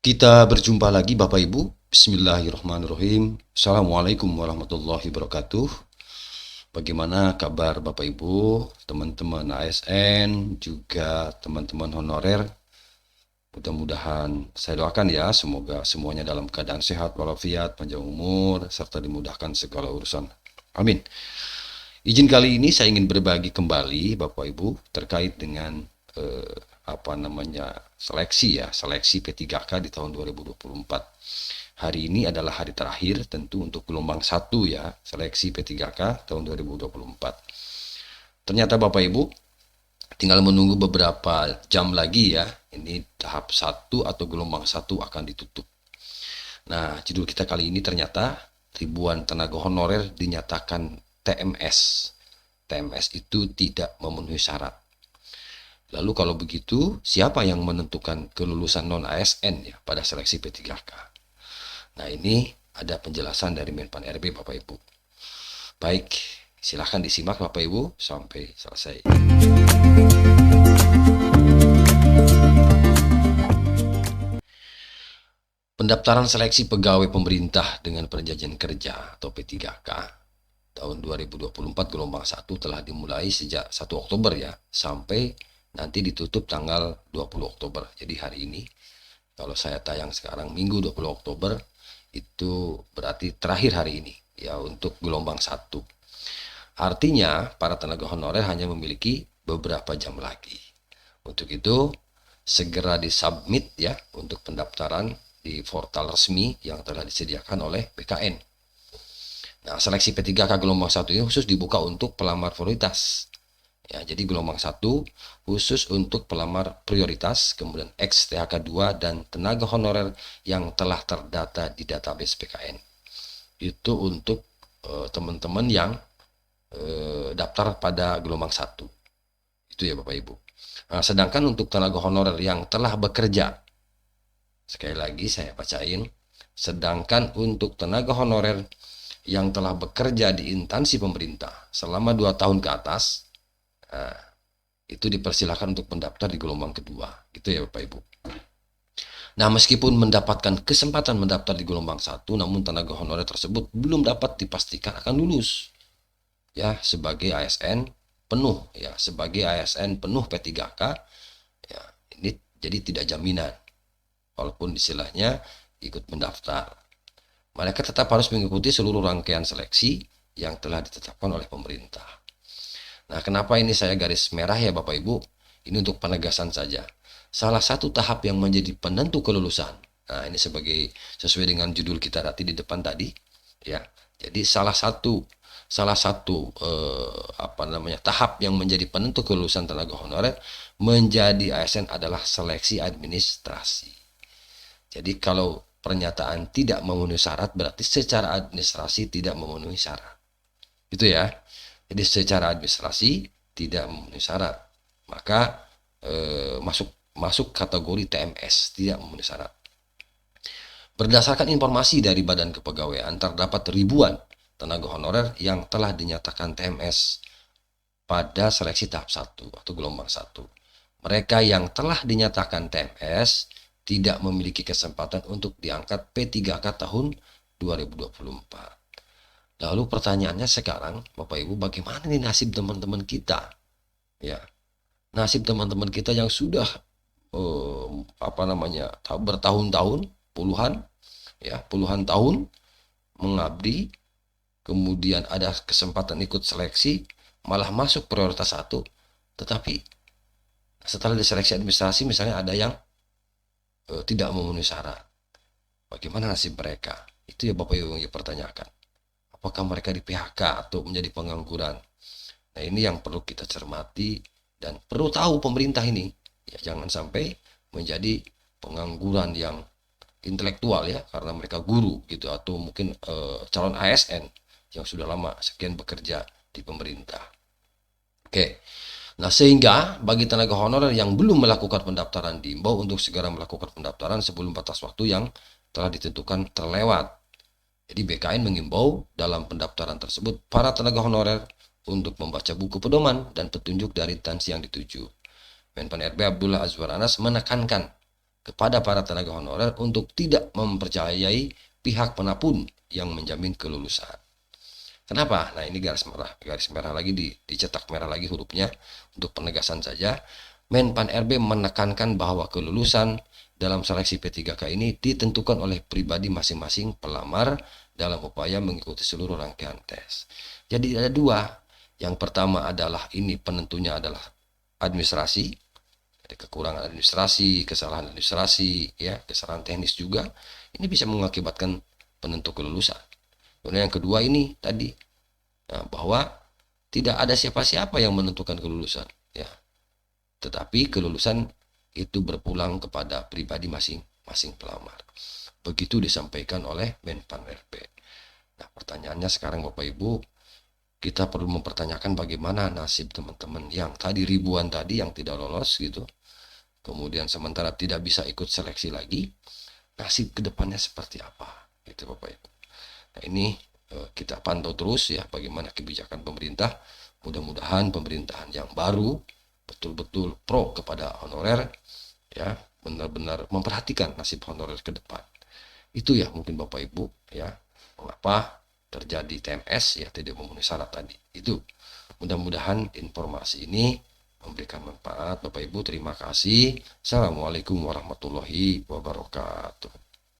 Kita berjumpa lagi Bapak Ibu. Bismillahirrahmanirrahim. Assalamualaikum warahmatullahi wabarakatuh. Bagaimana kabar Bapak Ibu, teman-teman ASN, juga teman-teman honorer? Mudah-mudahan saya doakan ya, semoga semuanya dalam keadaan sehat walafiat, panjang umur, serta dimudahkan segala urusan. Amin. Izin kali ini saya ingin berbagi kembali Bapak Ibu terkait dengan eh, seleksi P3K di tahun 2024. Hari ini adalah hari terakhir tentu untuk gelombang 1 ya, seleksi P3K tahun 2024. Ternyata Bapak Ibu tinggal menunggu beberapa jam lagi ya. Ini tahap 1 atau gelombang 1 akan ditutup. Nah, judul kita kali ini ternyata ribuan tenaga honorer dinyatakan TMS. TMS itu tidak memenuhi syarat. Lalu kalau begitu, siapa yang menentukan kelulusan non-ASN ya pada seleksi P3K? Nah, ini ada penjelasan dari Menpan RB Bapak Ibu. Baik, silahkan disimak Bapak Ibu sampai selesai. Pendaftaran seleksi pegawai pemerintah dengan perjanjian kerja atau P3K tahun 2024 gelombang 1 telah dimulai sejak 1 Oktober ya, sampai nanti ditutup tanggal 20 Oktober. Jadi hari ini, kalau saya tayang sekarang Minggu 20 Oktober, itu berarti terakhir hari ini ya untuk gelombang 1. Artinya para tenaga honorer hanya memiliki beberapa jam lagi. Untuk itu, segera disubmit ya untuk pendaftaran di portal resmi yang telah disediakan oleh BKN. Nah, seleksi P3K gelombang 1 ini khusus dibuka untuk pelamar prioritas. Ya, jadi gelombang 1 khusus untuk pelamar prioritas, kemudian ex-THK 2 dan tenaga honorer yang telah terdata di database BKN. Itu untuk teman-teman yang daftar pada gelombang 1. Itu ya Bapak Ibu. Nah, sedangkan untuk tenaga honorer yang telah bekerja, sekali lagi saya bacain, sedangkan untuk tenaga honorer yang telah bekerja di instansi pemerintah selama 2 tahun ke atas, nah, itu dipersilahkan untuk mendaftar di gelombang kedua. Gitu ya Bapak Ibu. Nah, meskipun mendapatkan kesempatan mendaftar di gelombang 1, namun tenaga honorer tersebut belum dapat dipastikan akan lulus. Ya, sebagai ASN penuh ya, sebagai ASN penuh P3K ya, ini jadi tidak jaminan. Walaupun istilahnya ikut mendaftar, mereka tetap harus mengikuti seluruh rangkaian seleksi yang telah ditetapkan oleh pemerintah. Nah, kenapa ini saya garis merah ya Bapak Ibu? Ini untuk penegasan saja. Salah satu tahap yang menjadi penentu kelulusan. Nah, ini sesuai dengan judul kita di depan tadi, ya. Jadi salah satu tahap yang menjadi penentu kelulusan tenaga honorer menjadi ASN adalah seleksi administrasi. Jadi kalau pernyataan tidak memenuhi syarat berarti secara administrasi tidak memenuhi syarat. Itu ya. Jadi secara administrasi tidak memenuhi syarat. Maka masuk kategori TMS, tidak memenuhi syarat. Berdasarkan informasi dari Badan Kepegawaian, terdapat ribuan tenaga honorer yang telah dinyatakan TMS pada seleksi tahap 1 atau gelombang 1. Mereka yang telah dinyatakan TMS tidak memiliki kesempatan untuk diangkat P3K tahun 2024. Lalu pertanyaannya sekarang, Bapak Ibu, bagaimana nih nasib teman-teman kita? Ya, nasib teman-teman kita yang sudah bertahun-tahun, puluhan tahun mengabdi, kemudian ada kesempatan ikut seleksi, malah masuk prioritas 1, tetapi setelah diseleksi administrasi misalnya ada yang tidak memenuhi syarat. Bagaimana nasib mereka? Itu ya Bapak Ibu yang dipertanyakan. Apakah mereka di PHK atau menjadi pengangguran? Nah, ini yang perlu kita cermati dan perlu tahu pemerintah ini. Ya, jangan sampai menjadi pengangguran yang intelektual ya, karena mereka guru gitu, atau mungkin calon ASN yang sudah lama sekian bekerja di pemerintah. Oke. Nah, sehingga bagi tenaga honorer yang belum melakukan pendaftaran diimbau untuk segera melakukan pendaftaran sebelum batas waktu yang telah ditentukan terlewat. Jadi BKN mengimbau dalam pendaftaran tersebut para tenaga honorer untuk membaca buku pedoman dan petunjuk dari instansi yang dituju. Menpan RB Abdullah Azwar Anas menekankan kepada para tenaga honorer untuk tidak mempercayai pihak manapun yang menjamin kelulusan. Kenapa? Nah, ini garis merah lagi dicetak merah lagi hurufnya untuk penegasan saja. Menpan RB menekankan bahwa kelulusan dalam seleksi P3K ini ditentukan oleh pribadi masing-masing pelamar dalam upaya mengikuti seluruh rangkaian tes. Jadi ada dua. Yang pertama adalah ini penentunya adalah administrasi, ada kekurangan administrasi, kesalahan administrasi, ya, kesalahan teknis juga. Ini bisa mengakibatkan penentu kelulusan. Kemudian yang kedua ini tadi, bahwa tidak ada siapa-siapa yang menentukan kelulusan, ya. Tetapi kelulusan itu berpulang kepada pribadi masing-masing pelamar. Begitu disampaikan oleh Menpan RB. Nah, pertanyaannya sekarang Bapak Ibu, kita perlu mempertanyakan bagaimana nasib teman-teman yang tadi ribuan tadi yang tidak lolos gitu. Kemudian sementara tidak bisa ikut seleksi lagi, nasib kedepannya seperti apa gitu Bapak Ibu. Nah, ini kita pantau terus ya bagaimana kebijakan pemerintah. Mudah-mudahan pemerintahan yang baru betul-betul pro kepada honorer, ya, benar-benar memperhatikan nasib honorer ke depan. Itu ya mungkin Bapak Ibu ya, mengapa terjadi TMS ya tidak memenuhi syarat tadi. Itu mudah-mudahan informasi ini memberikan manfaat Bapak Ibu. Terima kasih. Assalamualaikum warahmatullahi wabarakatuh.